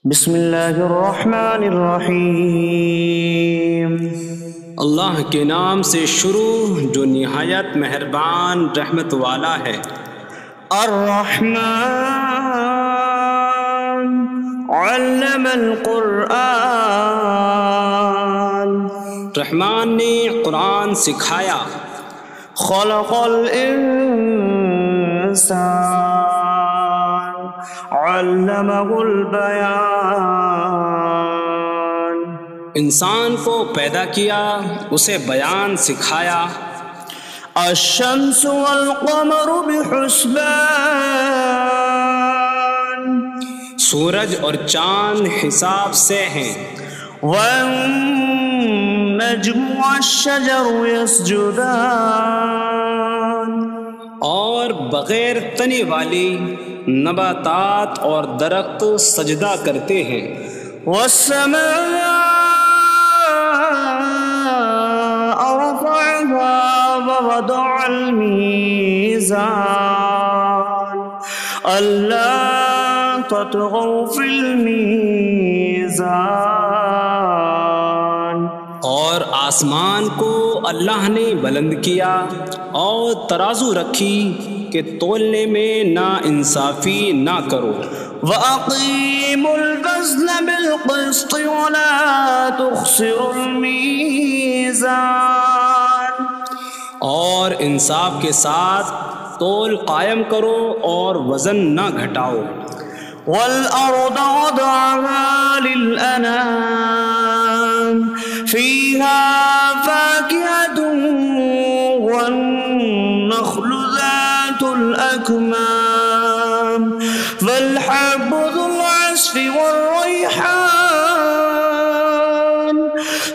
بسم اللہ الرحمن الرحیم۔ اللہ کے نام سے شروع جو نہایت مہربان رحمت والا ہے۔ الرحمن علم القرآن، رحمان نے قرآن سکھایا۔ خلق الانسان علمہ البیان، انسان کو پیدا کیا، اسے بیان سکھایا۔ الشمس والقمر بحسبان، سورج اور چاند حساب سے ہیں۔ والنجم والشجر يسجدان، اور بغیر تنے والی نباتات اور درخت سجدہ کرتے ہیں۔ والسماء رفعها ووضع الميزان ألا تطغوا في الميزان، اور آسمان کو اللہ نے بلند کیا اور ترازو رکھی کہ تولنے میں نا انصافی نہ کرو۔ وَأَقِيمُوا الْوَزْنَ بِالْقِسْطِ وَلَا تُخْسِرُوا الْمِيزَانَ، اور انصاف کے ساتھ تول قائم کرو اور وزن نہ گھٹاؤ۔ وَالْأَرْضَ وَضَعَهَا لِلْأَنَامِ فِيهَا فَاكِهَةٌ وَالنَّخْلُ ذَاتُ الْأَكْمَامِ وَالْحَبُّ ذُو الْعَصْفِ وَالرَّيْحَانُ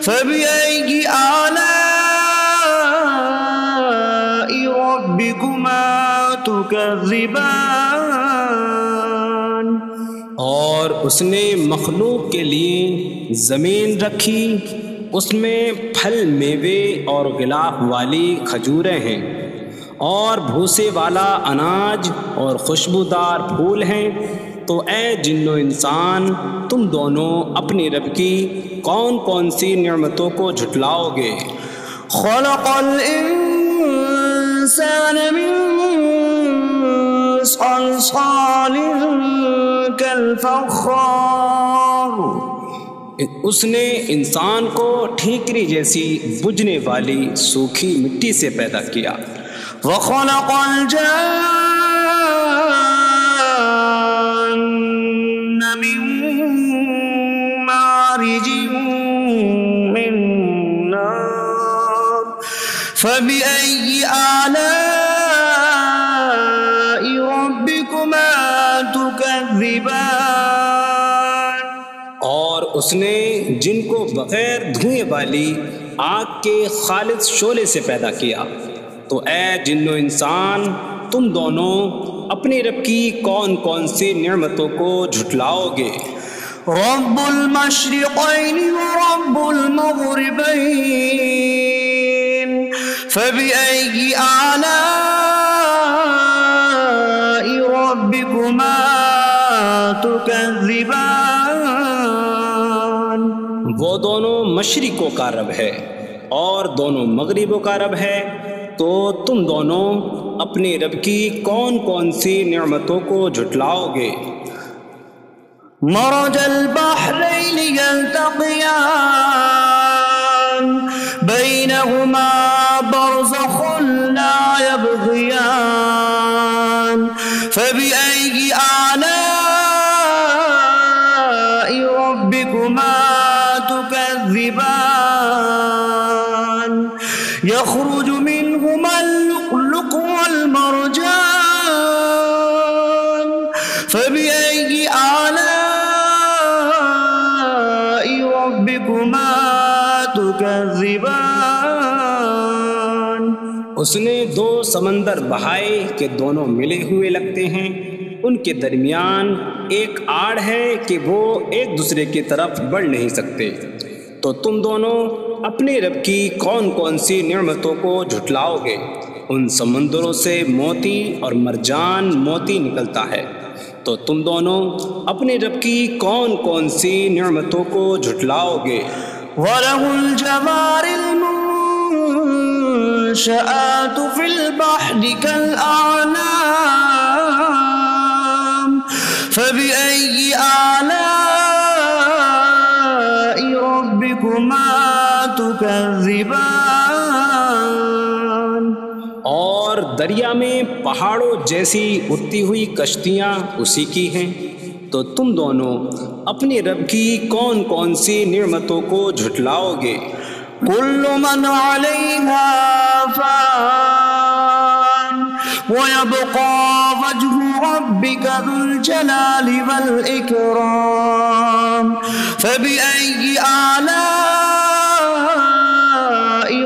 فَبِأَيِّ آلَاءِ رَبِّكُمَا تُكَذِّبَانِ، اور اس نے مخلوق کے لیے زمین رکھی، اس میں پھل میوے اور غلاف والی کھجوریں ہیں، اور بھوسے والا اناج اور خوشبودار پھول ہیں۔ تو اے جن و انسان، تم دونوں اپنی رب کی کون کون سی نعمتوں کو جھٹلاؤ گے؟ خلق الانسان من صلصال کالفخار، اس نے انسان کو ٹھیکری جیسی بجھنے والی سوکھی مٹی سے پیدا کیا۔ وخلق الجان من مارج من نار فبأي آلاء ربكما تكذبان، اور اس نے جن کو بغیر دھوئیں والی آگ کے خالص شعلے سے پیدا کیا۔ تو اے جن و انسان، تم دونوں اپنی رب کی کون کون سی نعمتوں کو جھٹلاؤ گے؟ رب المشرقین ورب المغربین فبأي آلاء ربكما تكذبان، وہ دونوں مشرقوں کا رب ہے اور دونوں مغربوں کا رب ہے، تو تم دونوں اپنی رب کی کون کون سی نعمتوں کو جھٹلاؤ گے؟ مرج البحرین یلتقیان بینہما برزخ لا یبغیان فبأي آلاء ربكما تكذبان، يخرج منهما اللؤلؤ والمرجان فبأي آلاء ربكما تكذبان، اس نے دو سمندر بہائے کہ دونوں ملے ہوئے لگتے ہیں، ان کے درمیان ایک آڑ ہے کہ وہ ایک دوسرے کی طرف بڑھ نہیں سکتے۔ تو تم دونوں اپنے رب کی کون کون سی نعمتوں کو جھٹلاؤ گے؟ ان سمندروں سے موتی اور مرجان موتی نکلتا ہے، تو تم دونوں اپنے رب کی کون کون سی نعمتوں کو جھٹلاؤ گے؟ وَلَهُ الْجَوَارِ الْمُنشَآتُ فِي الْبَحْرِ كَالْأَعْلَامِ فَبِأَيِّ آلَاءِ رَبِّكُمَا تُكَذِّبَانِ۔ اور دریا میں پہاڑوں جیسی اڑتی ہوئی کشتیاں اسی کی ہیں، تو تم دونوں اپنے رب کی کون کون سی نعمتوں کو جھٹلاؤ گے؟ كل من عليها فان ويبقى وجه ربك ذو الجلال والإكرام فبأي آلاء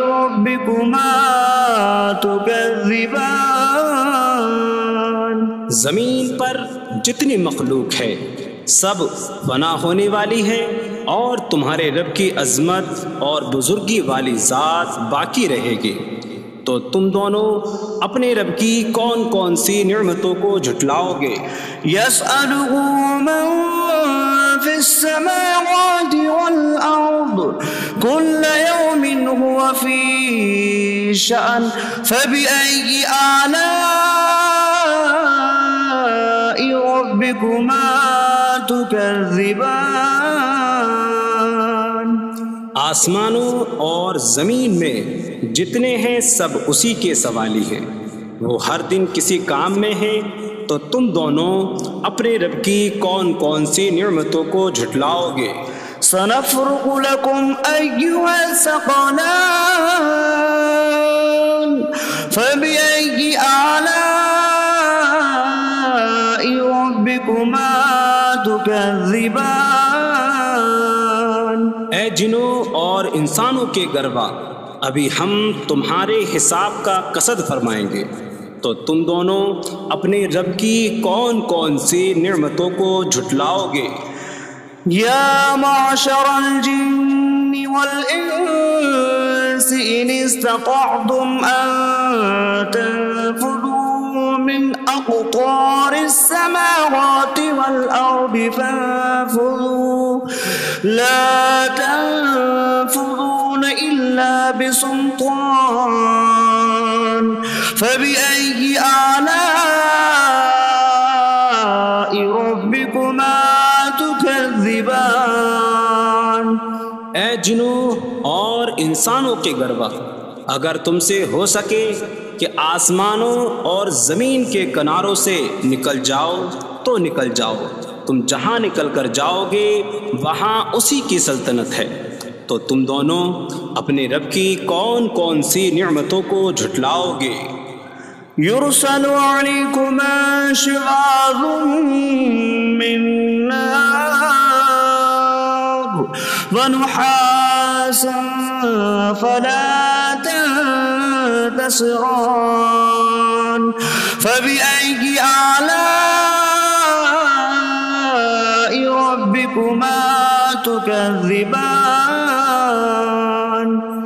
ربكما تكذبان۔ زمین پر جتنی مخلوق ہے سب فنا ہونے والی ہے، اور تمہارے رب کی عظمت اور بزرگی والی ذات باقی رہے گی، تو تم دونوں اپنے رب کی کون کون سی نعمتوں کو جھٹلاؤ گے؟ يسأله من في السماوات والأرض كل يوم هو في شأن فبأي آلاء ربكما تكذبان۔ آسمانوں اور زمین میں جتنے ہیں سب اسی کے سوالی ہیں، وہ ہر دن کسی کام میں ہیں، تو تم دونوں اپنے رب کی کون کون سی نعمتوں کو جھٹلاؤ گے؟ سنفرغ لكم أيها الثقلان فبأي آلاء ربكما تكذبان۔ اے جنوں اور انسانوں کے گروہ، ابھی ہم تمہارے حساب کا قصد فرمائیں گے، تو تم دونوں اپنے رب کی کون کون سی نعمتوں کو جھٹلاؤ گے؟ يا معشر الجن والإنس إن استطعتم أن تنفذوا من أقطار السماوات والأرض فانفذوا لا تنفذون إلا بسلطان فبأي آلاء ربكما تكذبان۔ اے جنوں اور انسانوں کے گروہ، اگر تم سے ہو سکے کہ آسمانوں اور زمین کے کناروں سے نکل جاؤ تو نکل جاؤ، تم جہاں نکل کر جاؤ گے وہاں اسی کی سلطنت ہے، تو تم دونوں اپنے رب کی کون کون سی نعمتوں کو جھٹلاؤ گے؟ يرسل عليكما شواظ من نار ونحاس فلا تنتصران فبأي آلاء ربكما تكذبان۔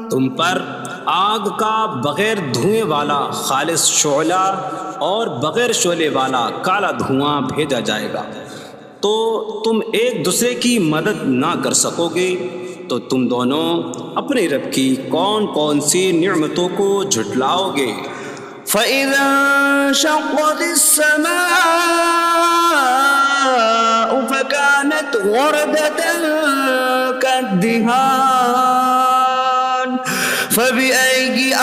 تم پر آگ کا بغیر دھوئیں والا خالص شعلہ اور بغیر شعلے والا کالا دھواں بھیجا جائے گا، تو تم ایک دوسرے کی مدد نہ کر سکو گے، تو تم دونوں اپنے رب کی کون کون سی نعمتوں کو جھٹلاؤ گے؟ فَإِذَا انشَقَّتِ السَّمَاءُ فَكَانَتْ وَرْدَةً كَالدِّهَانِ فَبِأَيِّ آلَاءِ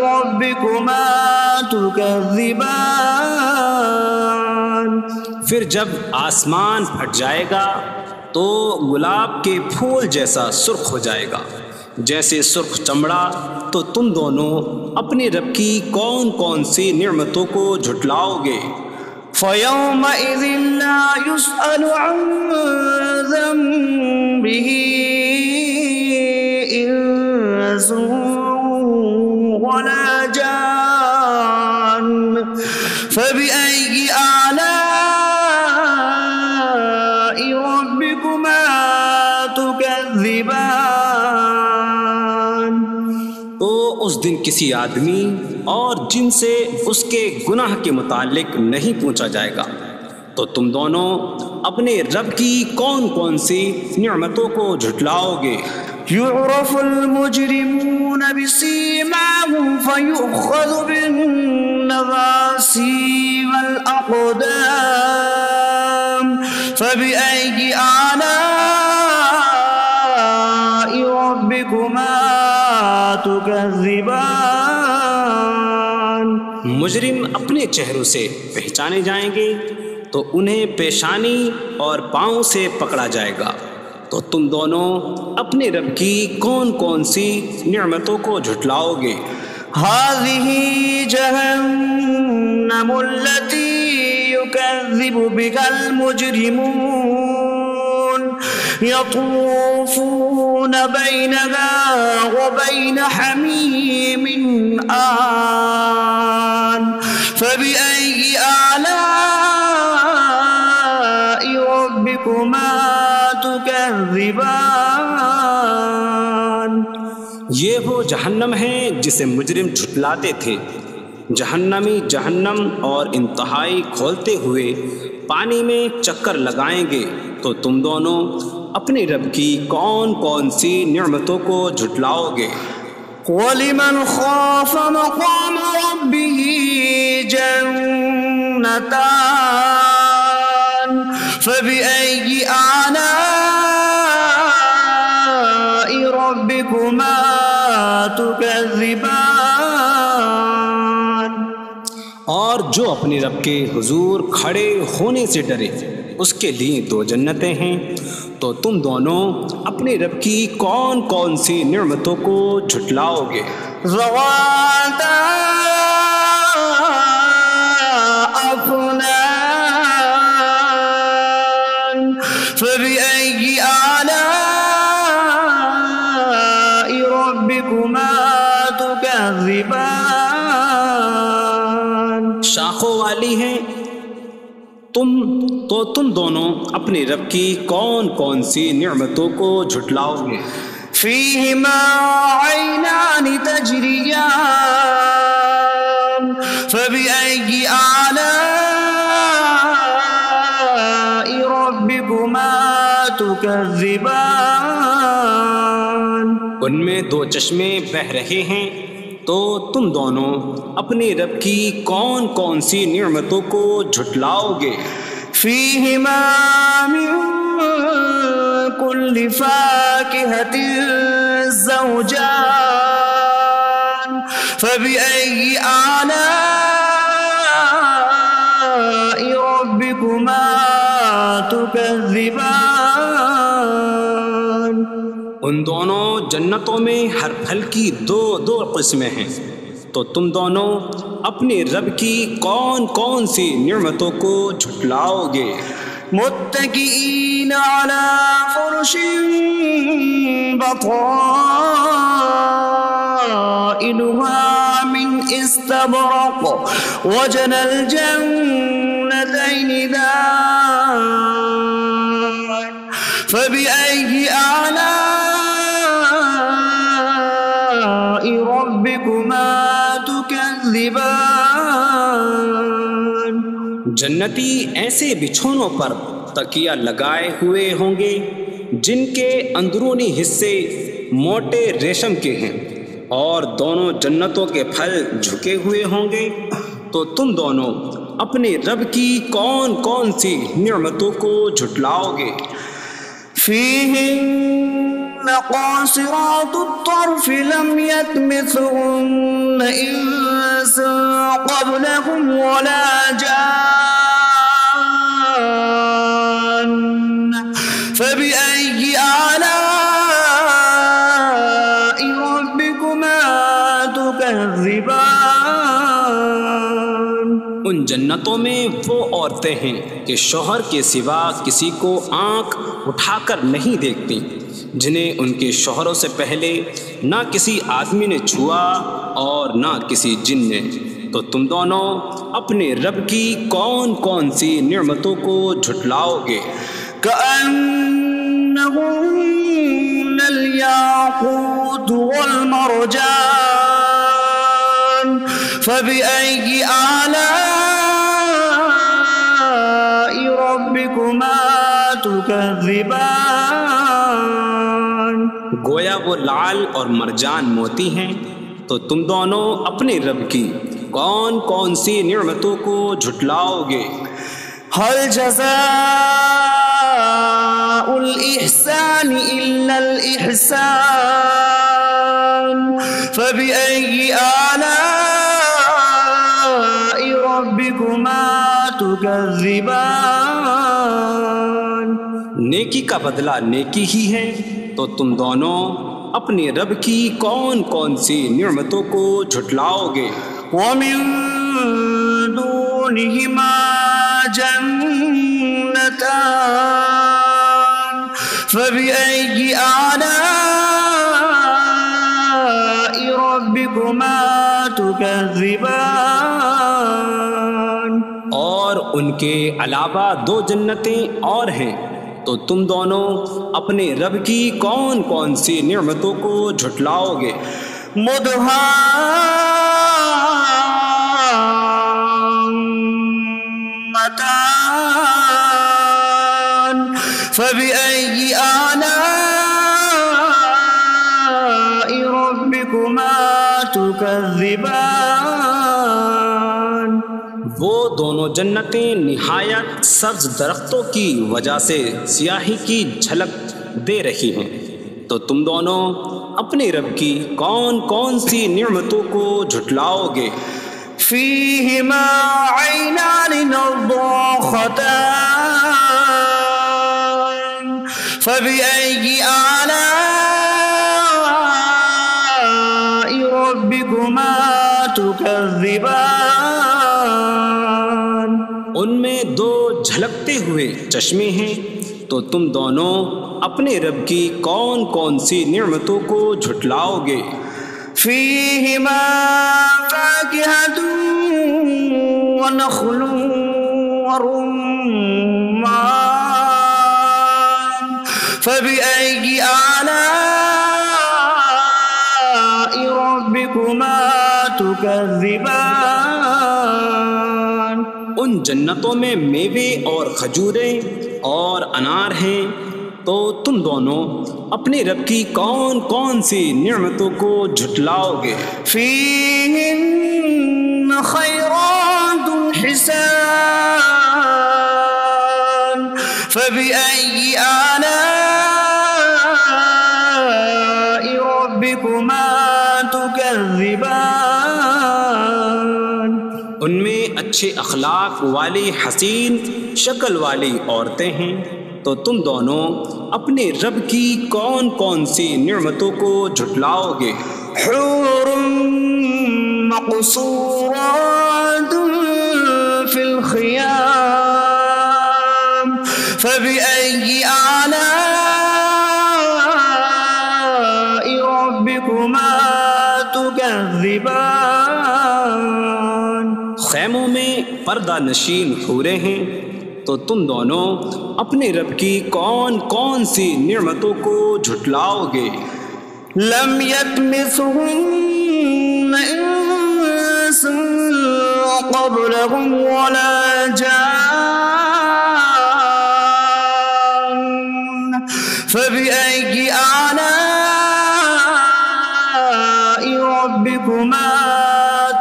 رَبِّكُمَا تُكَذِّبَانِ۔ پھر جب آسمان پھٹ جائے گا تو گلاب کے پھول جیسا سرخ ہو جائے گا جیسے سرخ چمڑا، تو تم دونوں اپنے رب کی کون کون سی نعمتوں کو جھٹلاؤ گے؟ فَيَوْمَئِذٍ لَا يُسْأَلُ عَنْ ذَنبِهِ إِنسٌ وَلَا جَانٌ فَبِأَيِّ آلَاءِ رَبِّكُمَا تُكَذِّبَانِ۔ تو اس دن کسی آدمی اور جن سے اس کے گناہ کے متعلق نہیں پوچھا جائے گا۔ تو تم دونوں اپنے رب کی کون کون سی نعمتوں کو جھٹلاؤ گے؟ يعرف المجرمون بسيماهم فيؤخذ بالنواصي والأقدام فبأي آلاء ربكما تكذبان۔ مجرم اپنے چہروں سے پہچانے جائیں گے تو انہیں پیشانی اور پاؤں سے پکڑا جائے گا۔ تو تم دونوں اپنے رب کی کون کون سی نعمتوں کو جھٹلاؤ گے؟ هذه جهنم التي يكذب بها المجرمون يطوفون بينها وبين حميم آن فبأي آلاء ربكما تكذبان۔ یہ وہ جہنم ہے جسے مجرم جھٹلاتے تھے۔ جہنمی جہنم اور انتہائی کھولتے ہوئے پانی میں چکر لگائیں گے۔ تو تم دونوں اپنے رب کی کون کون سی نعمتوں کو جھٹلاؤ گے؟ وَلِمَنْ خَافَ مَقَامَ رَبِّهِ جَنَّتَانِ فَبِأَيِّ آلَاءِ رَبِّكُمَا تُكَذِّبَانِ۔ اور جو اپنے رب کے حضور کھڑے ہونے سے ڈرے اس کے لیے دو جنتیں ہیں۔ تو تم دونوں اپنے رب کی کون کون سی نعمتوں کو جھٹلاؤ گے؟ ذواتا افنان فبأي آلاء ربكما تكذبان۔ شاخوں والی ہیں۔ تم دونوں اپنے رب کی کون کون سی نعمتوں کو جھٹلاؤ گے؟ فيهما عينان تجريان فبأي آلاء ربكما تكذبان۔ ان میں دو چشمے بہہ رہے ہیں۔ تو تم دونوں اپنے رب کی کون کون سی نعمتوں کو جھٹلاؤ گے؟ فيهما من كل فاكهة زوجان فبأي آلاء ربكما تكذبان۔ ان دونوں جنتوں میں ہر پھل کی دو قسمیں ہیں۔ تو تم دونوں اپنے رب کی کون کون سی نعمتوں کو جھٹلاؤ گے؟ متكئين على فرش بطائنها من استبرق وجنى الجنتين دان فبأي آلاء ربكما تكذبان۔ جنتی ایسے بچھونوں پر تکیہ لگائے ہوئے ہوں گے جن کے اندرونی حصے موٹے ریشم کے ہیں، اور دونوں جنتوں کے پھل جھکے ہوئے ہوں گے۔ تو تم دونوں اپنے رب کی کون کون سی نعمتوں کو جھٹلاؤ گے؟ فيهن قاصرات الطرف لم يطمثهن إنس قبلهم ولا جان فبأي آلاء ربكما تكذبان۔ ان جنتوں میں وہ عورتیں ہیں کہ شوہر کے سوا کسی کو آنکھ اٹھا کر نہیں دیکھتی، جنہیں ان کے شوہروں سے پہلے نہ کسی آدمی نے چھوا اور نہ کسی جن نے۔ تو تم دونوں اپنے رب کی کون کون سی نعمتوں کو جھٹلاؤ گے؟ كأنهم 'عليهن الياقوت والمرجان فبأي آلاء ربكما تكذبان۔ فبأي آلاء ربكما تكذبان. گویا وہ لعل اور مرجان موتی ہیں، تو تم دونوں اپنے رب کی کون کون سی نعمتوں کو جھٹلاؤ گے؟ هل جزاء الإحسان إلا الإحسان فبأي آلاء ربكما تكذبان. نیکی کا بدلہ نیکی ہی ہے، تو تم دونوں اپنے رب کی کون کون سی نعمتوں کو جھٹلاؤ گے؟ ومن دونهما جنتان فبأي آلاء ربكما تكذبان. اور ان کے علاوہ دو جنتیں اور ہیں، تو تم دونوں اپنے رب کی کون کون سی نعمتوں کو جھٹلاؤ گے؟ مدهامتان فبأي آلاء ربكما تكذبان. وہ دونوں جنتیں نہایت سبز درختوں کی وجہ سے سیاہی کی جھلک دے رہی ہیں، تو تم دونوں اپنے رب کی کون کون سی نعمتوں کو جھٹلاؤ گے؟ فيهما عينان نضاختان فبأي آلاء ربكما تكذبان. ان میں دو جھلکتے ہوئے چشمے ہیں، تو تم دونوں اپنے رب کی کون کون سی نعمتوں کو جھٹلاؤ گے؟ فيهما فاكهة ونخل ورمان فبأي آلاء ربكما تكذبان. ان جنتوں میں میوے اور کھجوریں اور انار ہیں، تو تم دونوں اپنے رب کی کون کون سی نعمتوں کو جھٹلاؤ گے؟ فيهن خيرات حسان فبأي آلاء ربكما تكذبان. ان میں اچھے اخلاق والی حسین شکل والی عورتیں ہیں، تو تم دونوں اپنے رب کی کون کون سی نعمتوں کو جھٹلاؤ گے؟ حور مقصورات في الخيام فبأي آلاء ربكما تكذبان. خیموں میں پردہ نشین حوریں ہیں، تو تم دونوں اپنے رب کی کون کون سی نعمتوں کو جھٹلاؤ گے؟ لم يطمثهن انس قبلهم ولا جان فبأي آلاء ربكما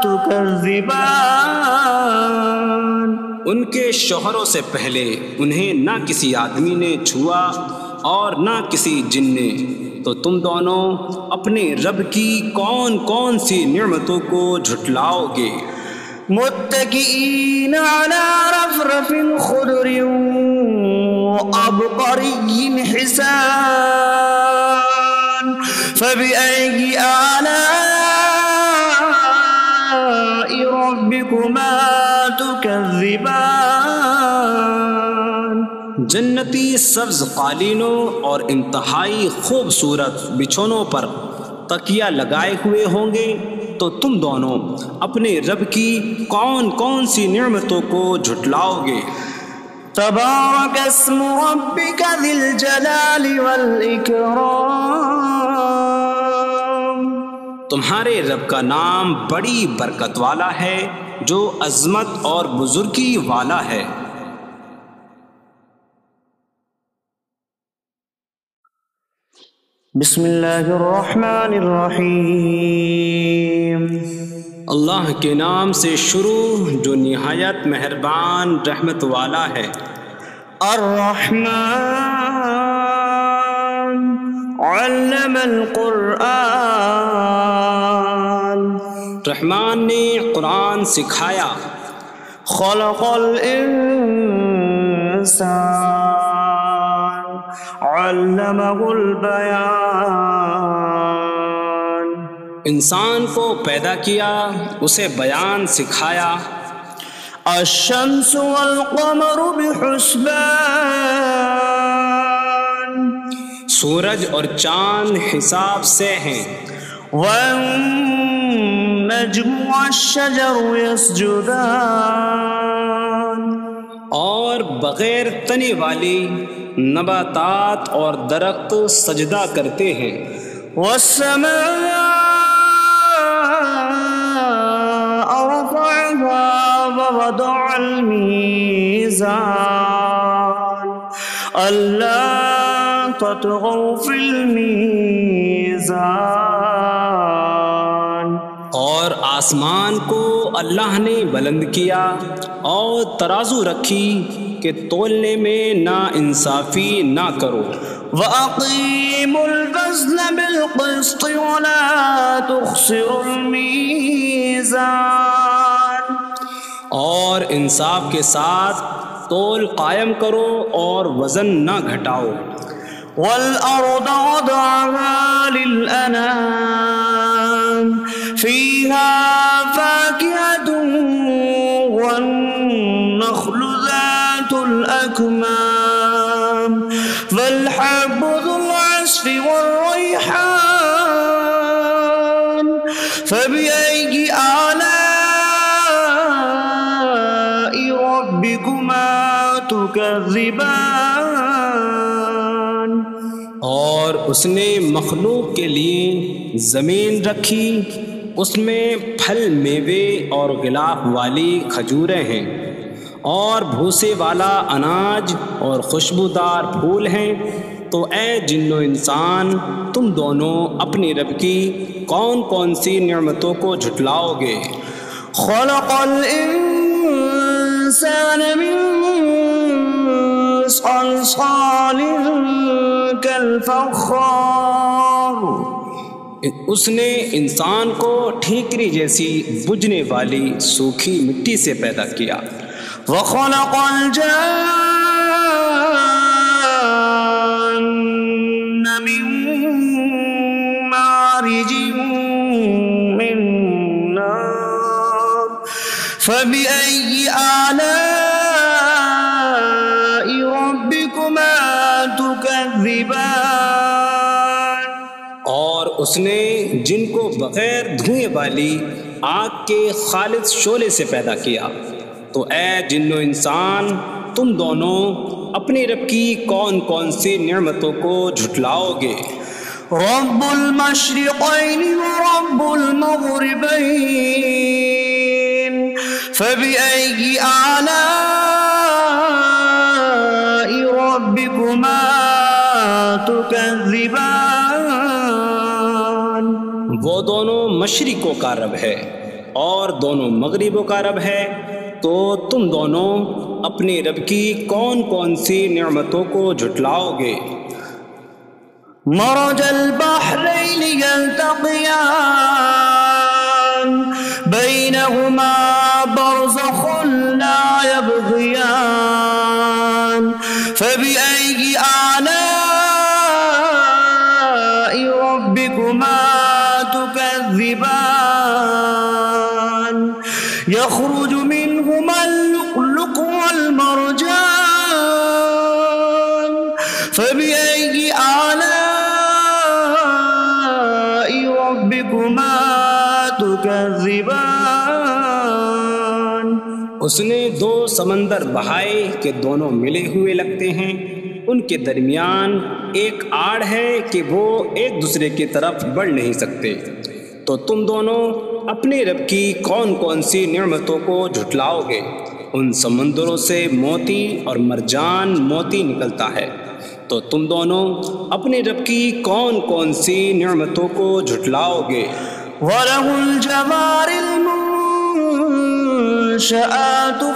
تكذبان. ان کے شوہروں سے پہلے انہیں نہ کسی آدمی نے چھوا اور نہ کسی جن نے، تو تم دونوں اپنے رب کی کون کون سی نعمتوں کو جھٹلاؤ گے؟ متكئين على رفرف خضر وعبقري حسان فبأي آلاء ربكما تكذبان. جنتی سبز قالینوں اور انتہائی خوبصورت بچھونوں پر تکیہ لگائے ہوئے ہوں گے، تو تم دونوں اپنے رب کی کون کون سی نعمتوں کو جھٹلاؤ گے؟ تبارك اسم ربك ذي الجلال والإكرام. تمہارے رب کا نام بڑی برکت والا ہے جو عظمت اور بزرگی والا ہے۔ بسم اللہ الرحمن الرحیم۔ اللہ کے نام سے شروع جو نہایت مہربان رحمت والا ہے۔ الرحمن علم القرآن، رحمان نے قرآن سکھایا۔ خلق الانسان علمہ البیان، انسان کو پیدا کیا، اسے بیان سکھایا۔ الشمس والقمر بحسبان، سورج اور چاند حساب سے ہیں۔ والنجم والشجر يسجدان، اور بغیر تنے والی نباتات اور درخت سجدہ کرتے ہیں۔ والسماء رفعها ووضع الميزان ألا تطغوا في الميزان، اور آسمان کو اللہ نے بلند کیا اور ترازو رکھی کہ تولنے میں نا انصافی نہ کرو۔ وَأَقِيمُوا الْوَزْنَ بِالْقِسْطِ وَلَا تُخْسِرُوا الْمِيزَانَ، اور انصاف کے ساتھ تول قائم کرو اور وزن نہ گھٹاؤ۔ وَالْأَرْضَ وَضَعَهَا لِلْأَنَامِ فِيهَا فَاكِهَةٌ وَالنَّخْلُ ذَاتُ الْأَكْمَامِ وَالْحَبُّ ذُو الْعَصْفِ وَالرَّيْحَانُ فَبِأَيِّ آلَاءِ رَبِّكُمَا تُكَذِّبَانِ، اور اس نے مخلوق کے لیے زمین رکھی، اس میں پھل میوے اور غلاف والی کھجوریں ہیں، اور بھوسے والا اناج اور خوشبودار پھول ہیں۔ تو اے جن و انسان، تم دونوں اپنی رب کی کون کون سی نعمتوں کو جھٹلاؤ گے؟ خلق الانسان من صلصال کالفخار، اس نے انسان کو ٹھیکری جیسی بجھنے والی سوکھی مٹی سے پیدا کیا۔ وخلق الجان من مارج من نار فبأي آلاء ربكما تكذبان، اور اس نے جن کو بغیر دھوئیں والی آگ کے خالص شعلے سے پیدا کیا۔ تو اے جن و انسان، تم دونوں اپنی رب کی کون کون سی نعمتوں کو جھٹلاؤ گے؟ رب المشرقین ورب المغربین فبأي آلاء ربكما تكذبان، وہ دونوں مشرقوں کا رب ہے اور دونوں مغربوں کا رب ہے، تو تم دونوں اپنی رب کی کون کون سی نعمتوں کو جھٹلاؤ گے؟ مرج البحرین یلتقیان بینہما برزخ لا یبغیان فبأي آلاء ربكما تكذبان، يخرج منهما اللؤلؤ والمرجان فبأي آلاء ربكما تكذبان، اس نے دو سمندر بہائے کہ دونوں ملے ہوئے لگتے ہیں، ان کے درمیان ایک آڑ ہے کہ وہ ایک دوسرے کی طرف بڑھ نہیں سکتے۔ تو تم دونوں اپنے رب کی کون کون سی نعمتوں کو جھٹلاؤ گے؟ ان سمندروں سے موتی اور مرجان موتی نکلتا ہے، تو تم دونوں اپنے رب کی کون کون سی نعمتوں کو جھٹلاؤ گے؟ وَلَهُ الْجَوَارِ الْمُنشَآتُ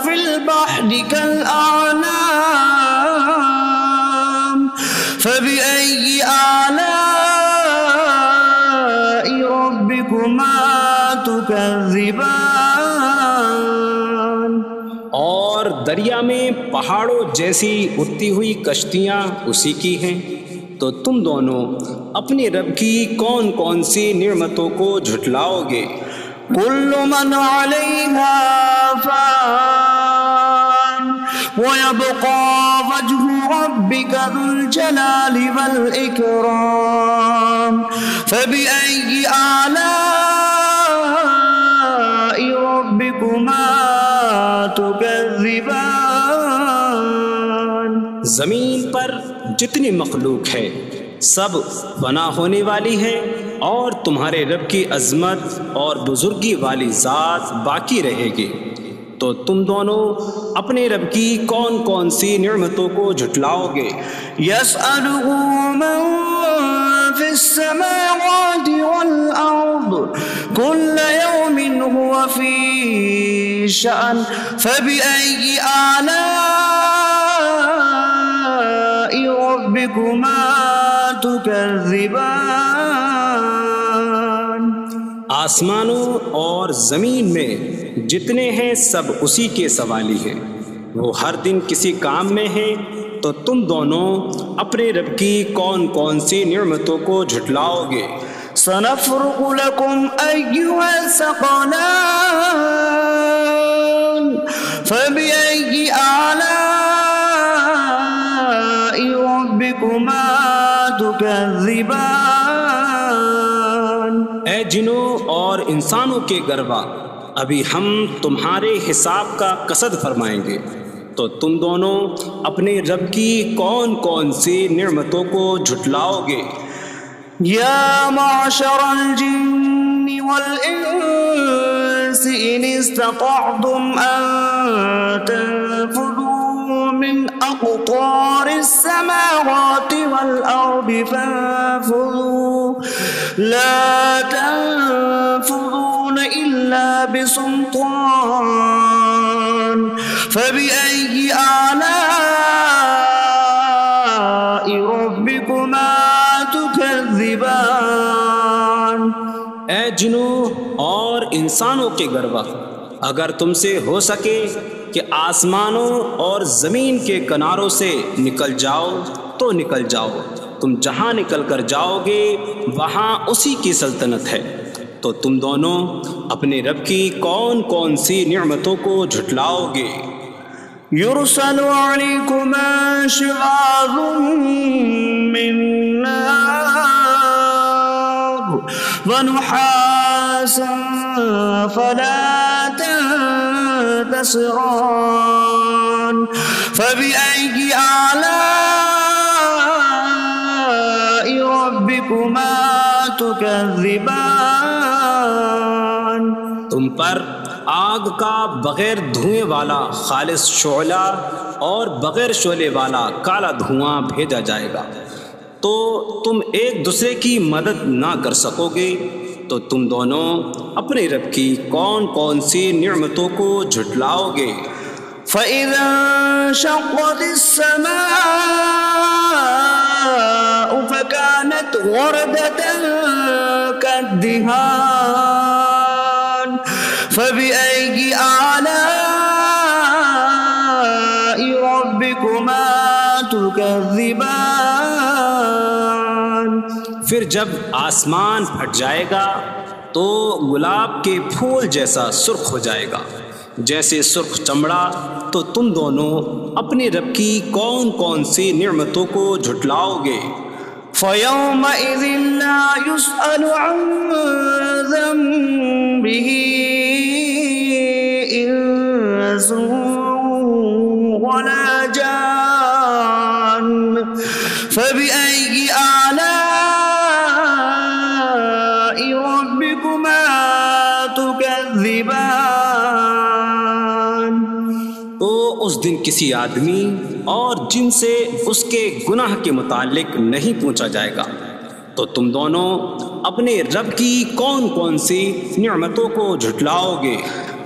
فِي الْبَحْرِ كَالْأَعْلَامِ فَبِأَيِّ آلَاءِ رَبِّكُمَا تُكَذِّبَانِ۔ اور دریا میں پہاڑوں جیسی اڑتی ہوئی کشتیاں اسی کی ہیں، تو تم دونوں اپنے رب کی کون کون سی نعمتوں کو جھٹلاؤ گے؟ كل من عليها فان ويبقى وجه ربك ذو الجلال والإكرام فبأي آلاء ربكما تكذبان۔ زمین پر جتنی مخلوق ہے سب فنا ہونے والی ہے، اور تمہارے رب کی عظمت اور بزرگی والی ذات باقی رہے گی، تو تم دونوں اپنے رب کی کون کون سی نعمتوں کو جھٹلاؤ گے؟ يسأله من في السماوات والأرض كل يوم هو في شأن فبأي آلاء ربكما تكذبان۔ آسمانوں اور زمین میں جتنے ہیں سب اسی کے سوالی ہیں، وہ ہر دن کسی کام میں ہیں، تو تم دونوں اپنے رب کی کون کون سی نعمتوں کو جھٹلاؤ گے؟ سنفرغ لكم أيها الثقلان فبأي آلاء ربكما تكذبان۔ اے جنوں اور انسانوں کے گروہ، ابھی ہم تمہارے حساب کا قصد فرمائیں گے، تو تم دونوں اپنے رب کی کون کون سی نعمتوں کو جھٹلاؤ گے؟ یا معشر الجن والانس ان استطعتم ان تنفذوا من اقطار السماوات والارض فانفذوا لا تنفذون الا بسلطان فبأي آلاء ربكما تكذبان۔ اے جنوں اور انسانوں کے گروہ، اگر تم سے ہو سکے کہ آسمانوں اور زمین کے کناروں سے نکل جاؤ تو نکل جاؤ، تم جہاں نکل کر جاؤ گے وہاں اسی کی سلطنت ہے، تو تم دونوں اپنے رب کی کون کون سی نعمتوں کو جھٹلاؤ گے؟ يرسل عليكما شواظ من نار ونحاسا فلا تنتصران فبأي آلاء ربكما تكذبان۔ تم پر آگ کا بغیر دھوئیں والا خالص شعلہ اور بغیر شعلے والا کالا دھواں بھیجا جائے گا، تو تم ایک دوسرے کی مدد نہ کر سکو گے، تو تم دونوں اپنے رب کی کون کون سی نعمتوں کو جھٹلاؤ گے؟ فَإِذَا انشَقَّتِ السَّمَاءُ فَكَانَتْ وَرْدَةً كَالدِّهَانِ فَبِأَيِّ آلَاءِ رَبِّكُمَا تُكَذِّبَانِ۔ پھر جب آسمان پھٹ جائے گا تو گلاب کے پھول جیسا سرخ ہو جائے گا، جیسے سرخ چمڑا، تو تم دونوں اپنے رب کی کون کون سی نعمتوں کو جھٹلاؤ گے؟ فَيَوْمَئِذٍ لَا يُسْأَلُ عَنْ ذَنبِهِ إِنسٌ وَلَا جَانٌّ فَبِأَيِّ آلَاءِ رَبِّكُمَا اس دن کسی آدمی اور جن سے اس کے گناہ کے متعلق نہیں پوچھا جائے گا۔ تو تم دونوں اپنے رب کی کون کون سی نعمتوں کو جھٹلاؤ گے؟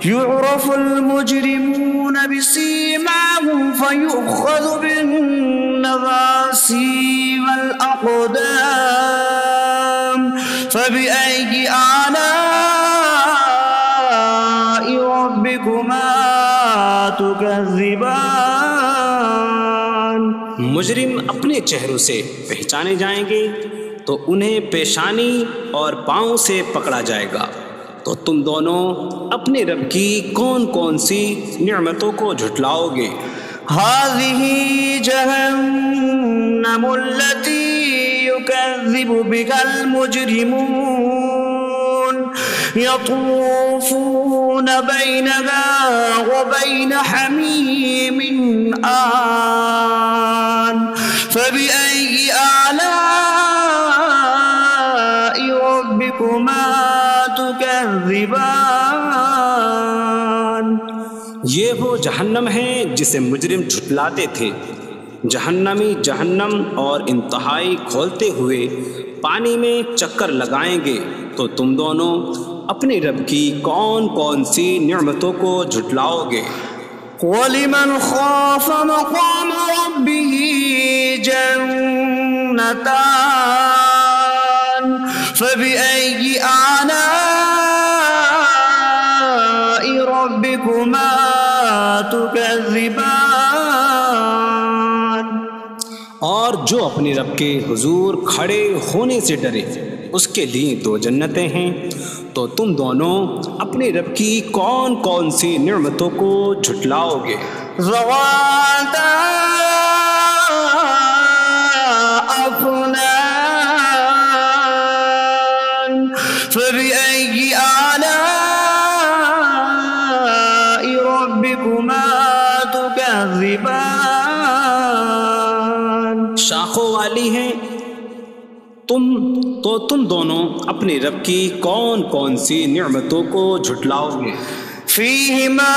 يعرف المجرمون بسيماهم فيؤخذ بالنواصي والأقدام فبأي آلاء ربكما تكذبان۔ مجرم اپنے چہروں سے پہچانے جائیں گے تو انہیں پیشانی اور پاؤں سے پکڑا جائے گا۔ تو تم دونوں اپنے رب کی کون کون سی نعمتوں کو جھٹلاؤ گے؟ هذه جهنم التي يكذب بها المجرمون يطوفون بينها وبين حميم آن فبأي آلاء ربكما تكذبان۔ یہ وہ جہنم ہے جسے مجرم جھٹلاتے تھے۔ جہنمی جہنم اور انتہائی کھولتے ہوئے پانی میں چکر لگائیں گے۔ تو تم دونوں اپنے رب کی کون کون سی نعمتوں کو جھٹلاؤ گے؟ وَلِمَنْ خَافَ مَقَامَ رَبِّهِ جَنَّتَانِ فَبِأَيِّ آلَاءِ رَبِّكُمَا تُكَذِّبَانِ۔ اور جو اپنے رب کے حضور کھڑے ہونے سے ڈرے اس کے لیے دو جنتیں ہیں۔ تو تم دونوں اپنے رب کی کون کون سی نعمتوں کو جھٹلاؤ گے؟ ذواتا افنان فبأي آلاء ربكما تكذبان۔ شاخوں والی ہیں تم دونوں اپنے رب کی کون کون سی نعمتوں کو جھٹلاؤ گے؟ فيهما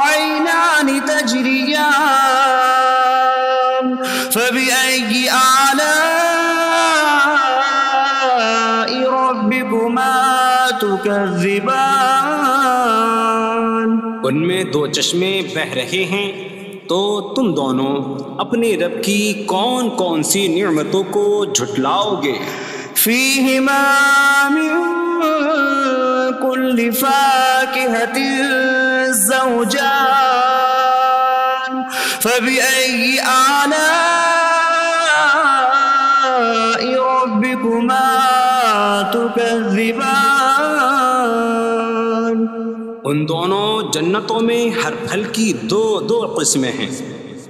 عينان تجريان فبأي آلاء ربكما تكذبان۔ ان میں دو چشمے بہہ رہے ہیں۔ تو تم دونوں اپنے رب کی کون کون سی نعمتوں کو جھٹلاؤ گے؟ فيهما من كل فاكهة زوجان فبأي آلاء ربكما تكذبان۔ ان دونوں جنتوں میں ہر پھل کی دو قسمیں ہیں۔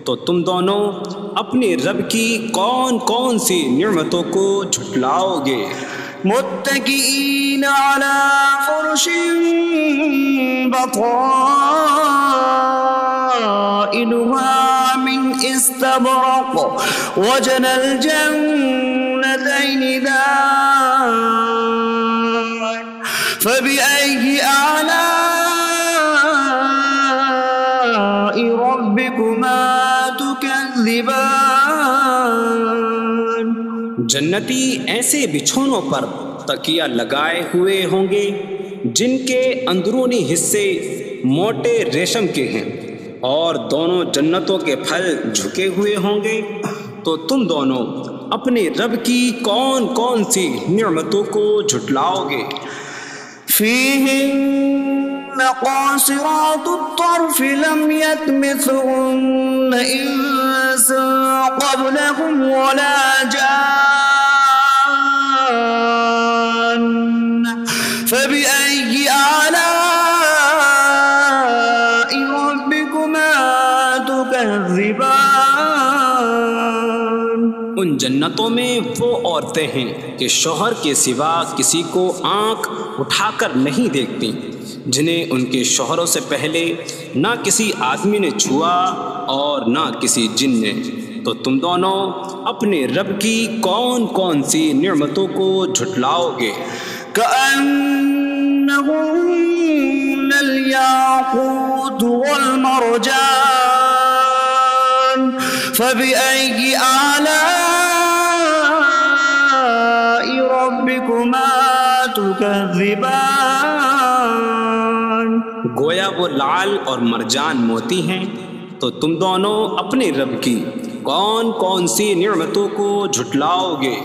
تو تم دونوں اپنے رب کی کون کون سی نعمتوں کو جھٹلاؤ گے؟ متكئين على فرش بطائنها من استبرق وجنى الجنتين دان فبأي آلاء ربكما تكذبان۔ جنتی ایسے بچھونوں پر تکیہ لگائے ہوئے ہوں گے جن کے اندرونی حصے موٹے ریشم کے ہیں، اور دونوں جنتوں کے پھل جھکے ہوئے ہوں گے۔ تو تم دونوں اپنے رب کی کون کون سی نعمتوں کو جھٹلاؤ گے؟ فيهن قاصرات الطرف لم يطمثهن إنس قبلهم ولا جان فبأي آلاء ربكما تكذبان۔ ان جنتوں میں وہ عورتیں ہیں کہ شوہر کے سوا کسی کو آنکھ اٹھا کر نہیں دیکھتی، جنہیں ان کے شوہروں سے پہلے نہ کسی آدمی نے چھوا اور نہ کسی جن نے۔ تو تم دونوں اپنے رب کی کون کون سی نعمتوں کو جھٹلاؤ گے؟ كأنهن الياقوت والمرجان فبأي آلاء ربكما تكذبان. گویا وہ لعل اور مرجان موتی ہیں، تو تم دونوں اپنے رب کی کون کون سی نعمتوں کو جھٹلاؤ گے؟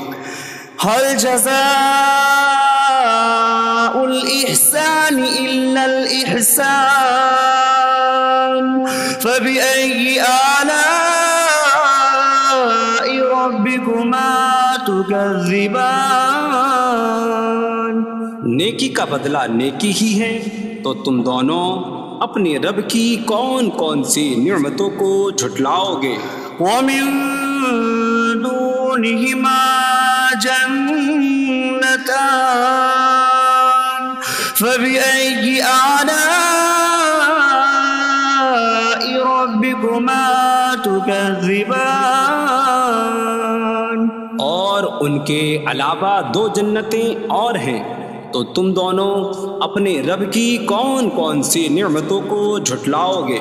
هل جزاء الإحسان إلا الإحسان. فبأي آلاء ربكما تكذبان. نیکی کا بدلہ نیکی ہی ہے، تو تم دونوں اپنے رب کی کون کون سی نعمتوں کو جھٹلاؤ گے؟ ومن دونهما جنتان. فبأي آلاء ربكما تكذبان. اور ان کے علاوہ دو جنتیں اور ہیں، تو تم دونوں اپنے رب کی کون کون سی نعمتوں کو جھٹلاؤ گے؟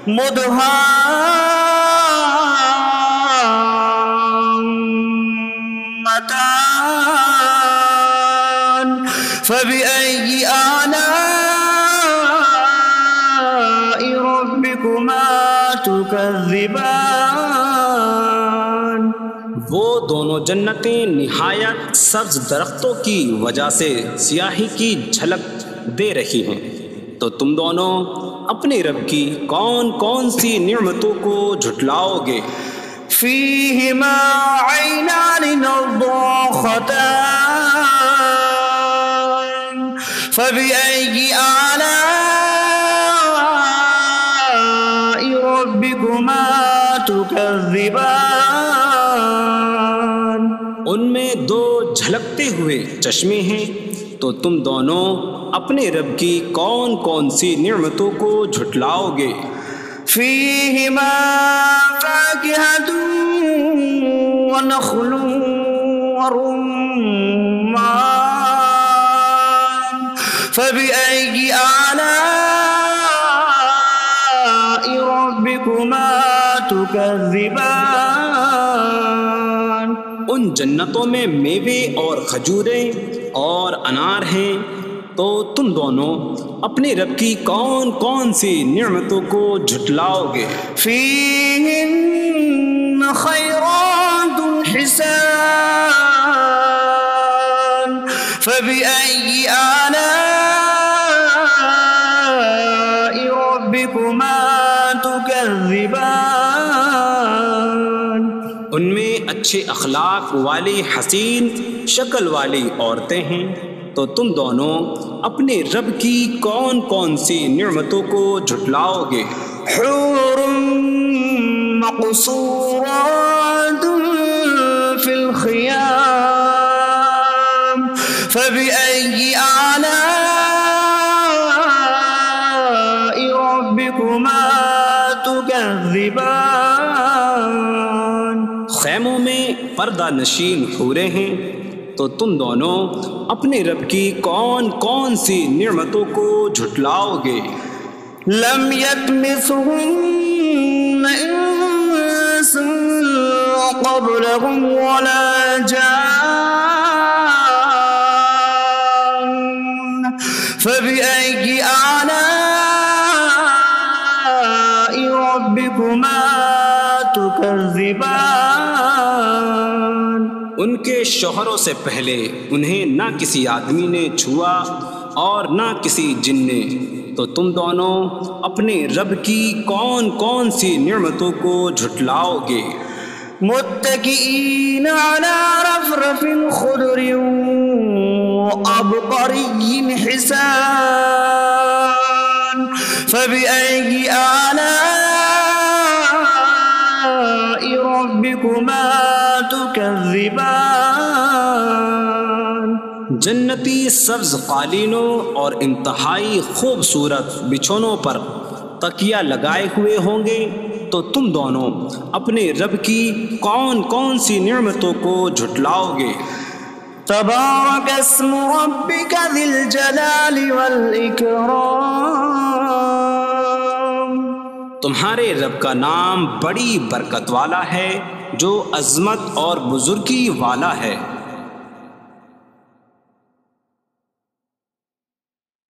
مدهامتان. فبأي آلاء ربكما تكذبان. وہ دونوں جنتیں نہایت سبز درختوں کی وجہ سے سیاہی کی جھلک دے رہی ہیں، تو تم دونوں اپنے رب کی کون کون سی نعمتوں کو جھٹلاؤ گے؟ فيهما عينان نضاختان. فبأي آلاء ربكما تكذبان. ان میں دو جھلکتے ہوئے چشمے ہیں، تو تم دونوں اپنے رب کی کون کون سی نعمتوں کو جھٹلاؤ گے؟ فيهما فاكهة ونخل ورمان. فبأي آلاء ربكما تكذبان. ان جنتوں میں میوے اور کھجوریں اور انار ہیں، تو تم دونوں اپنے رب کی کون کون سی نعمتوں کو جھٹلاؤ گے؟ فيهن خيرات حسان. فبأي آلاء ربكما تكذبان. ان میں اچھے اخلاق والی حسین شکل والی عورتیں ہیں، تو تم دونوں اپنے رب کی کون کون سی نعمتوں کو جھٹلاؤ گے؟ حور مقصورات في الخيام. فبأي آلاء ربكما تكذبان. خیموں میں پردہ نشین حوریں ہیں، تو تم دونوں اپنے رب کی کون کون سی نعمتوں کو جھٹلاؤ گے؟ لم يطمثهن انس قبلهم ولا جان. فبأي آلاء ربكما تكذبان. ان کے شوہروں سے پہلے انہیں نہ کسی آدمی نے چھوا اور نہ کسی جن نے، تو تم دونوں اپنے رب کی کون کون سی نعمتوں کو جھٹلاؤ گے؟ متكئين على رفرف خضر وعبقري حسان. فبأي آلاء ربكما تكذبان. جنتی سبز قالینوں اور انتہائی خوبصورت بچھونوں پر تکیہ لگائے ہوئے ہوں گے، تو تم دونوں اپنے رب کی کون کون سی نعمتوں کو جھٹلاؤ گے؟ تبارك اسم ربك ذي الجلال والإكرام. تمہارے رب کا نام بڑی برکت والا ہے جو عظمت اور بزرگی والا ہے۔